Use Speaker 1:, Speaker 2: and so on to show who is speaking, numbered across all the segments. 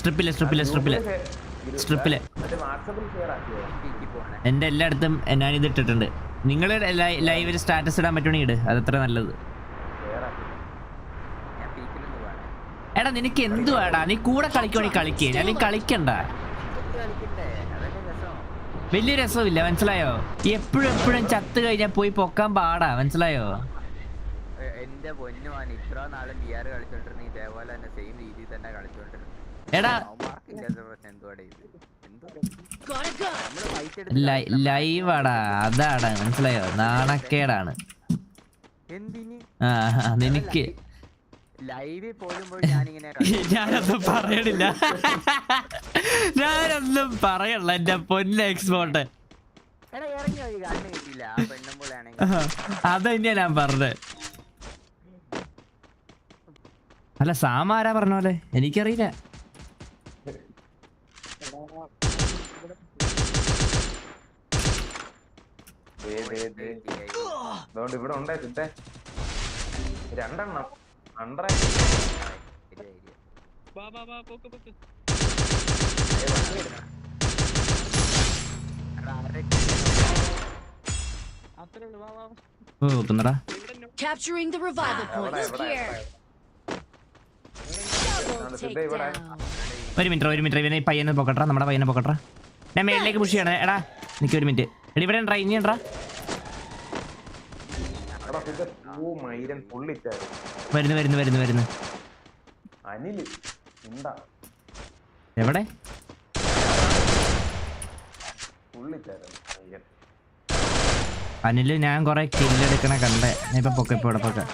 Speaker 1: സ്ട്രിപ്പില് എന്റെ എല്ലായിടത്തും ഞാനിത് ഇട്ടിട്ടുണ്ട്. നിങ്ങൾ ലൈവിൽ സ്റ്റാറ്റസ് ഇടാൻ പറ്റുവാണെങ്കിൽ ഇട്, അതത്ര നല്ലത്. എടാ നിനക്ക് എന്തുവാടാ, നീ കൂടെ കളിക്കുവാണെങ്കിൽ കളിക്കേ, അല്ലെങ്കിൽ കളിക്കണ്ട. വലിയ രസമില്ല, മനസ്സിലായോ? എപ്പോഴും ചത്ത് കഴിഞ്ഞാൽ പോയി പൊക്കാൻ പാടാ, മനസ്സിലായോ? എടാ ലൈവാടാ, അതാണ് മനസ്സിലായോ? നാണക്കേടാണ്. നിനക്ക് ഞാനൊന്നും പറയണില്ല, ഞാനൊന്നും പറയല്ല എന്റെ പൊന്ന എക്സ്പോർട്ട്. അതന്നെയാ ഞാൻ പറഞ്ഞത്. അല്ല സാമാരാ പറഞ്ഞ പോലെ എനിക്കറിയില്ല.
Speaker 2: ഇവിടെ ഉണ്ടേ ചിട്ടേ രണ്ടെണ്ണം
Speaker 3: Capturing the revival point is here.
Speaker 1: ഒരു മിനിറ്റ് ഇവനെ പയ്യനെ പൊക്കട്ടെ, നമ്മുടെ പയ്യനെ പൊക്കട്ടെ. ഞാൻ മേളിലേക്ക് പുഷ് ചെയ്യണേ. എടാ എനിക്ക് ഒരു മിനിറ്റ്. എടാ ഇവിടെ ഉണ്ടാ, ഇനി ഉണ്ടാ. വരുന്നു. എവിടെ? അനില് ഞാൻ കൊറേ കില്ലെടുക്കണ കണ്ടേ. ഇപ്പൊ പൊക്കെ ഇവിടെ പൊക്കെ.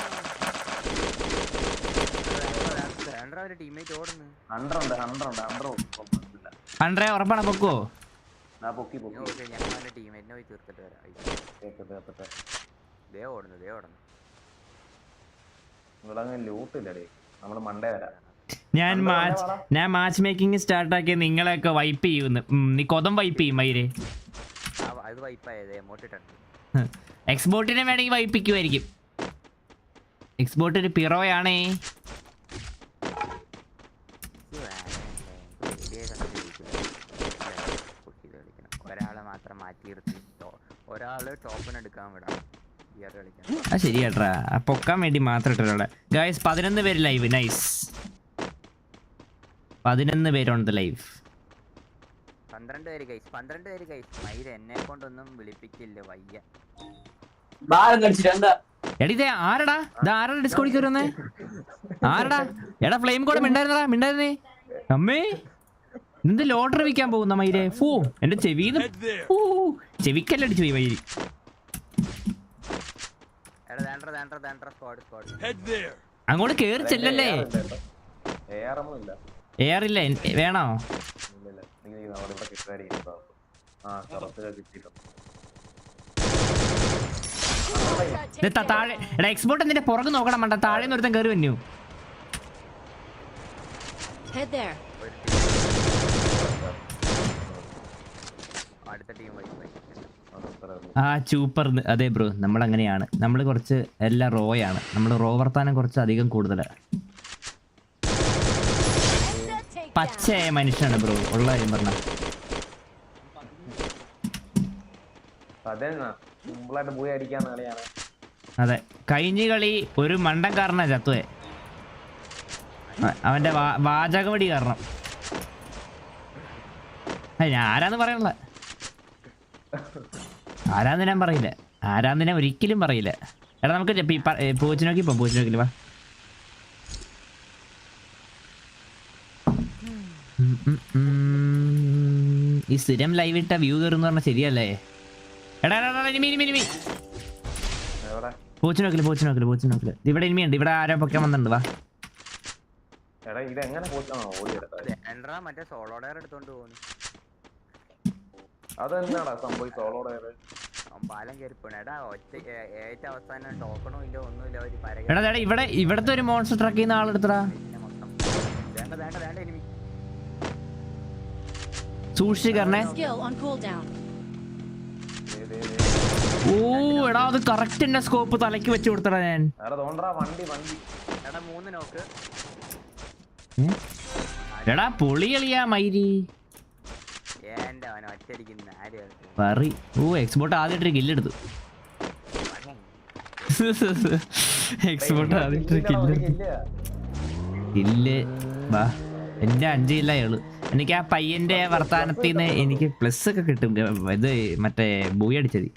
Speaker 1: അണ്ടേ ഉറപ്പാണ് പൊക്കോ? ഞാൻ മാച്ച് മേക്കിംഗ് സ്റ്റാർട്ട് ആക്കിയ നിങ്ങളെയൊക്കെ വൈപ്പ് ചെയ്യുന്നു. നീ കൊതം വൈപ്പ് ചെയ്യും മയിരെ. എക്സ്പോർട്ടിനെ വേണമെങ്കിൽ വൈപ്പിക്കുമായിരിക്കും. എക്സ്പോർട്ട് ഒരു പിറോയാണേ. ശരിയാട്ടാ, പൊക്കാൻ വേണ്ടി മാത്രം ഇട്ടോടെ ഗൈസ്. 11 പേര് ലൈവ്. നൈസ്, 11 പേരുണ്ട് ലൈവ്.
Speaker 4: 12 പേര് ഗൈസ്. മയില് എന്നെ കൊണ്ടൊന്നും വിളിപ്പിക്കില്ല, വയ്യ.
Speaker 1: എടി ഇതേ ആരടാ, ആരാടാ ഡിസ്കോഡിൽ കയറുന്നേ? ആരടാ? എടാ ഫ്ലെയിം കോഡ് മിണ്ടായിരുന്നേ. അമ്മേ എന്ത് ലോട്ടറി വിൽക്കാൻ പോകുന്ന മയിലെ. ഫൂ എന്റെ ചെവിക്കല്ലടിച്ചു പോയി മയില്. അങ്ങോട്ട് കേറി ചെല്ലല്ലേ. എയറില്ല വേണോ? താഴെ എക്സ്പോർട്ട് എന്തിന്റെ പുറകെ നോക്കണം. വേണ്ട, താഴെ നിന്ന് ഒരുത്തൻ കയറി വന്നു. ചൂപ്പർ. അതെ ബ്രോ, നമ്മൾ അങ്ങനെയാണ്. നമ്മൾ കുറച്ച് എല്ലാം റോയാണ്. നമ്മൾ റോ വർത്താനം കുറച്ച് അധികം കൂടുതലാണ്. പച്ചയായ മനുഷ്യനാണ് ബ്രോ, ഉള്ള കാര്യം പറഞ്ഞ. അതെ, കഴിഞ്ഞ കളി ഒരു മണ്ടൻകാരനാ ചത്തുവേ. അവന്റെ വാചകവടി കാരണം. ഞാൻ ആരാന്ന് പറയണല്ല, ആരാന്ന് ഞാൻ പറയില്ല, ആരാന്ന് ഞാൻ ഒരിക്കലും പറയില്ല. എടാ നമുക്ക് പൂച്ച നോക്കില്ല. വാ. ഈ സ്ഥിരം ലൈവ് ഇട്ട വ്യൂ കയറുന്ന പറഞ്ഞാൽ ശരിയല്ലേ? എടാ പൂച്ച നോക്കില്ല. ഇവിടെ ഇനിമിയുണ്ട്. ഇവിടെ ആരോ പൊക്കാൻ വന്നിട്ടുണ്ട്. വാ. എടാ ഇവിടത്തെ ഒരു മോൺസ്റ്റർ ട്രക്ക് ചെയ്യുന്ന ആളെടുത്തടാ. സൂക്ഷിക്കണേ. ഓ എടാ, അത് കറക്റ്റ് എന്റെ സ്കോപ്പ് തലക്ക് വെച്ച് കൊടുത്തടാ ഞാൻ. എടാ പൊളി കളിയാ മയിരി
Speaker 4: എന്റെ അവൻ ഒറ്റടിക്കുന്ന ആര്
Speaker 1: പറി. ഓ എക്സ്പോർട്ട് ആദ്യമായിട്ടൊരു കില്ലെടുത്തു. എക്സ്പോർട്ട് ആദ്യമായിട്ടൊരു കില്ലെടുത്തു. ഇല്ലേ വാ എന്റെ 5 കില്ല ഉള്ളു. എനിക്ക് ആ പയ്യന്റെ വർത്താനത്തിൽ നിന്ന് എനിക്ക് പ്ലസ് ഒക്കെ കിട്ടും. ഇത് മറ്റേ ബൂയി അടിച്ചത്,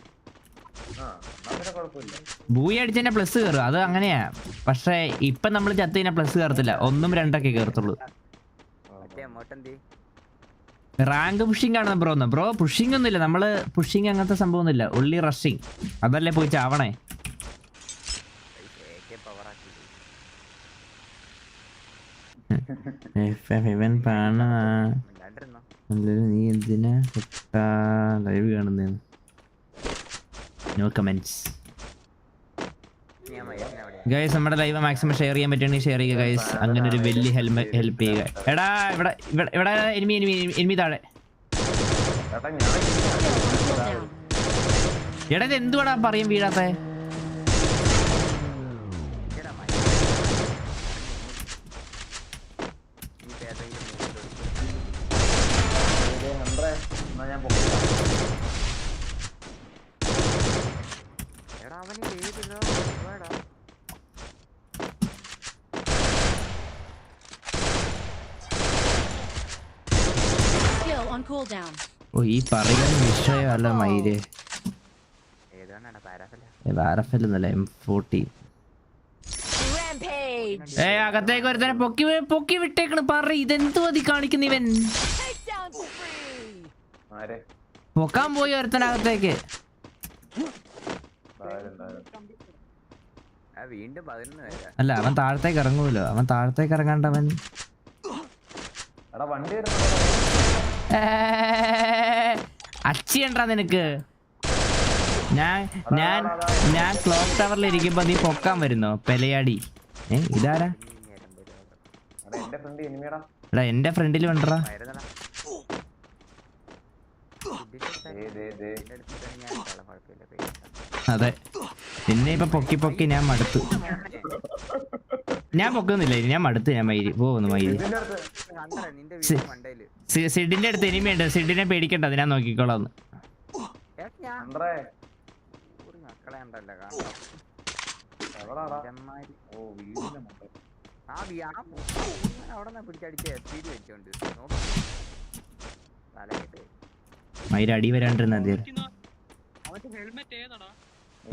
Speaker 1: ബൂയി അടിച്ചതിന്റെ പ്ലസ് കയറും. അത് അങ്ങനെയാ. പക്ഷെ ഇപ്പൊ നമ്മൾ ചത്ത് കഴിഞ്ഞാൽ പ്ലസ് കയറത്തില്ല, 1, 2 കയറത്തുള്ളൂ. റാങ്ക് പുഷിംഗ് ആണ് ബ്രോ പുഷിംഗ് ഒന്നുമില്ല. നമ്മള് പുഷിംഗ് അങ്ങനത്തെ സംഭവം ഒന്നുമില്ല, ഉള്ളി റഷിങ്. അതല്ലേ പോയി ചാവണേ. ഇവൻ നീ എന്തിനാ ലൈവ് കാണുന്ന? No comments guys. നമ്മുടെ ലൈവ് മാക്സിമം ഷെയർ ചെയ്യാൻ പറ്റുകയാണെങ്കിൽ ഷെയർ ചെയ്യുക ഗൈസ്. അങ്ങനെ ഒരു വലിയ ഹെൽപ്പ് ചെയ്യുക. എടാ ഇവിടെ എനിമി താഴെ. എടാ ഇത് എന്തുവാടാ പറയും വീഴാത്ത?
Speaker 3: Skill on cooldown.
Speaker 1: ഓ ഈ പറയുന്ന വിഷയമല്ല മയില്. വാരഫെന്നല്ല M14.
Speaker 3: Rampage.
Speaker 1: അകത്തേക്ക് ഒരുത്തനെ പൊക്കി വിട്ടേക്കണ്. പറ ഇതെന്തു മതി കാണിക്കുന്ന ഇവൻ?
Speaker 3: Takedown spree.
Speaker 1: പൊക്കാൻ പോയി ഒരുത്തനകത്തേക്ക്. അല്ല അവൻ താഴത്തേക്ക് ഇറങ്ങൂലോ. അവൻ താഴത്തേക്ക് ഇറങ്ങാണ്ടവൻ അച്ചിയണ്ടാ നിനക്ക്. ഞാൻ ക്ലോക്ക് ടവറിൽ ഇരിക്കുമ്പോ നീ പൊക്കാൻ വരുന്നോ പെലയാടി? ഇതാരാ? എടാ എന്റെ ഫ്രണ്ടിൽ വേണ്ടടാ. അതെ നിന്നെ ഇപ്പൊ പൊക്കി ഞാൻ മടുത്തു. ഞാൻ പൊക്കുന്നില്ല, ഞാൻ മടുത്ത്. ഞാൻ മയിരി പോകുന്നു. മയിരി സിഡിന്റെ അടുത്ത് എനിമയുണ്ട്. സിഡിനെ പേടിക്കണ്ട, അത് ഞാൻ നോക്കിക്കോളാം. മയിര് അടി വരാണ്ടിരുന്ന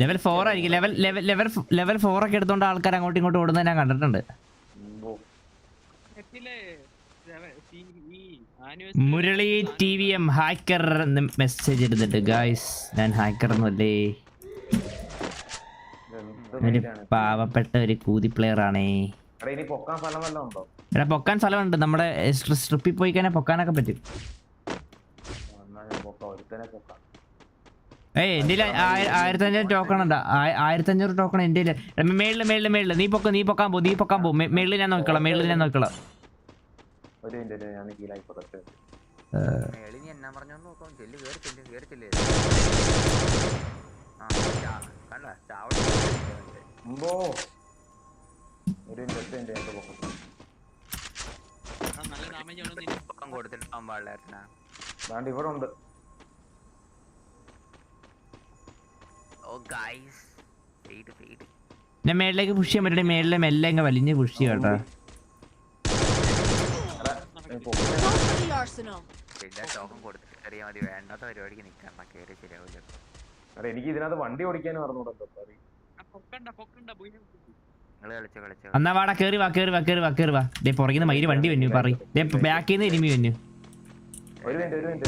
Speaker 1: ലെവൽ 4 ആയിരിക്കും. ലെവൽ 4 ഒക്കെ എടുത്തോണ്ട് ആൾക്കാർ അങ്ങോട്ടും ഇങ്ങോട്ടും ഓടുന്നത് ഞാൻ കണ്ടിട്ടുണ്ട്. മുരളി TVM ഹാക്കർ മെസ്സേജ് ഇടുന്നുണ്ട്. ഗായ്സ് ഞാൻ ഹാക്കർ ഒന്നുമല്ലേ, ഒരു പാവപ്പെട്ട ഒരു കൂതി പ്ലെയർ ആണേ. എടാ പൊക്കാൻ സ്ഥലമുണ്ട്. നമ്മുടെ സ്ട്രിപ്പിൽ പോയി കഴിഞ്ഞാൽ പൊക്കാനൊക്കെ പറ്റും. എന്റെ 1500 ടോക്കൺ ഉണ്ട്. 1500 ടോക്കൺ എന്റെ മേളില്. നീ പൊക്കാൻ പോ. മേളിൽ ഞാൻ നോക്കിക്കോളാം.
Speaker 2: ഇവിടെ ഉണ്ട്.
Speaker 1: ഞാൻ മേളിലേക്ക് പുഷ് ചെയ്യാൻ പറ്റണേ. മേളിലെ മെല്ലെ അങ്ങ് വലിഞ്ഞ് പുഷ് ചെയ്യാം കേട്ടോ.
Speaker 2: എനിക്ക് ഇതിനകത്ത് വണ്ടി ഓടിക്കാനും അറിഞ്ഞൂടാ.
Speaker 1: എന്നാ വാടാ കേറി വാ. പുറകിന്ന് മയില് വണ്ടി വന്നു. ബാക്കിൽ നിന്ന് എരുമി വന്നു.
Speaker 2: ഒരു മിനിറ്റ്.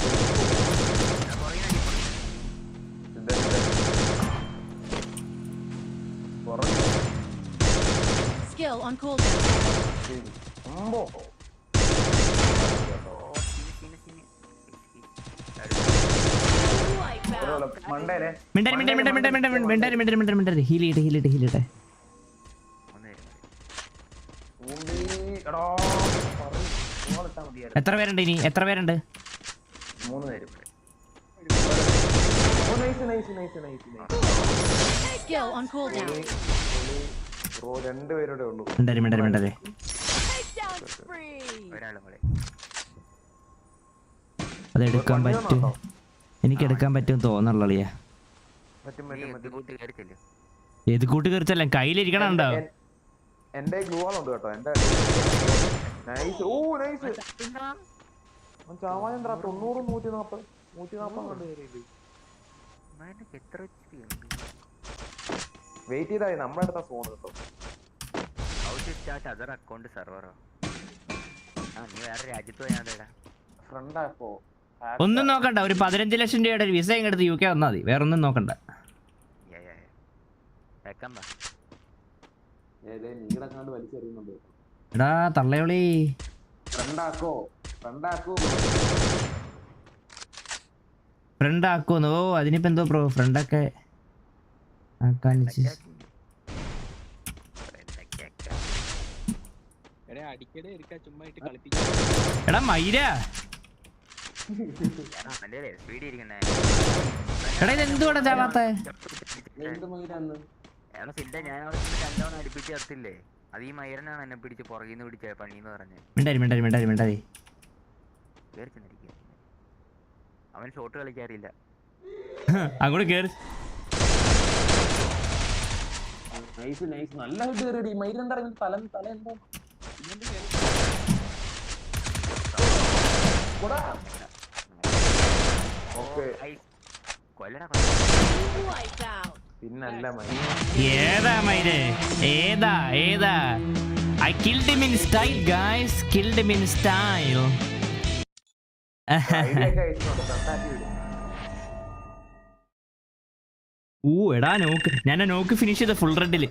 Speaker 3: Skill on cooldown.
Speaker 1: മിണ്ടര് ഹീലിട്ടെ. എത്ര പേരുണ്ട് ഇനി? 3 പേര്.
Speaker 3: Skill on cooldown.
Speaker 2: ബ്രോ 2 പേരുടെ ഉള്ളൂ.
Speaker 1: മിണ്ടര്.
Speaker 3: Takedown spree.
Speaker 4: ഒരാളും കൂടെ.
Speaker 1: അതെടുക്കാൻ പറ്റും, എനിക്ക് എടുക്കാൻ പറ്റും തോന്നുള്ളളിയാ.
Speaker 2: പറ്റും
Speaker 4: നീ
Speaker 2: പറ്റും
Speaker 4: ഇത്
Speaker 2: പറ്റും.
Speaker 4: കൂട്ടി കയറിച്ചില്ലേ?
Speaker 1: ഏത് കൂട്ടി കയറിച്ചല്ല കയ്യിലിരിക്കണം ഉണ്ടോ?
Speaker 2: എന്റെ ഗ്ലൂ വാൾ ഉണ്ട് കേട്ടോ. എന്റെ നൈസ്. ഓ നൈസ്. ചാവാനെന്താ 90 140 140 കൊണ്ട് കയറിയില്ലേ.
Speaker 4: ഇവനൊക്കെ എത്ര HP ഉണ്ട്?
Speaker 2: വെയിറ്റ് ചെയ്തായി നമ്മുടെ അടുത്ത ഫോൺ കേട്ടോ.
Speaker 4: How to start other account server ഓ? നീ വേറെ രാജ്യത്ത് പോയാടാ.
Speaker 2: ഫ്രണ്ട് ആക്കോ
Speaker 1: ഒന്നും നോക്കണ്ട, ഒരു 15 ലക്ഷം രൂപയുടെ ഒരു വിസ ഇങ്ങെടുത്ത് UK വന്നാൽ മതി, വേറെ ഒന്നും നോക്കണ്ട.
Speaker 2: നീടക്കാണ്ട് വലിച്ചെറിയുന്നുണ്ട്.
Speaker 1: എടാ തള്ളയോളി
Speaker 2: ഫ്രണ്ട് ആക്കോ
Speaker 1: ഫ്രണ്ട് ആക്കുമെന്ന്. ഓ അതിനിപ്പോ എന്തോ ബ്രോ ഫ്രണ്ടൊക്കെ ആക്കാൻ. എടാ മൈര, എടാ ഇത് എന്തുകൊണ്ടാ ചാവാത്തെ?
Speaker 4: രണ്ടോണം അടുപ്പിച്ച് ചേർത്തില്ലേ? അത് ഈ മൈരനാണ് എന്നെ പിടിച്ച് പുറകിന്ന് പിടിച്ച പണിന്ന് പറഞ്ഞ്.
Speaker 1: മിണ്ടാരി
Speaker 4: കേറി ചെന്നിരിക്കുക. അവൻ ഷോട്ട് കളിക്കാറില്ല.
Speaker 1: അങ്ങോട്ട് കേറി.
Speaker 2: നൈസ് നല്ല ഹെഡ് കയറി. മൈരെന്താ തല എന്താ
Speaker 4: കൊല്ലടാ.
Speaker 3: Wiped out.
Speaker 2: പിന്നല്ല
Speaker 1: ഏതാ മൈരേ? ഏതാ I killed him in style guys, killed him in style. എടാ നോക്ക്, ഞാൻ നോക്ക് ഫിനിഷ് ചെയ്ത ഫുൾ റെഡില്.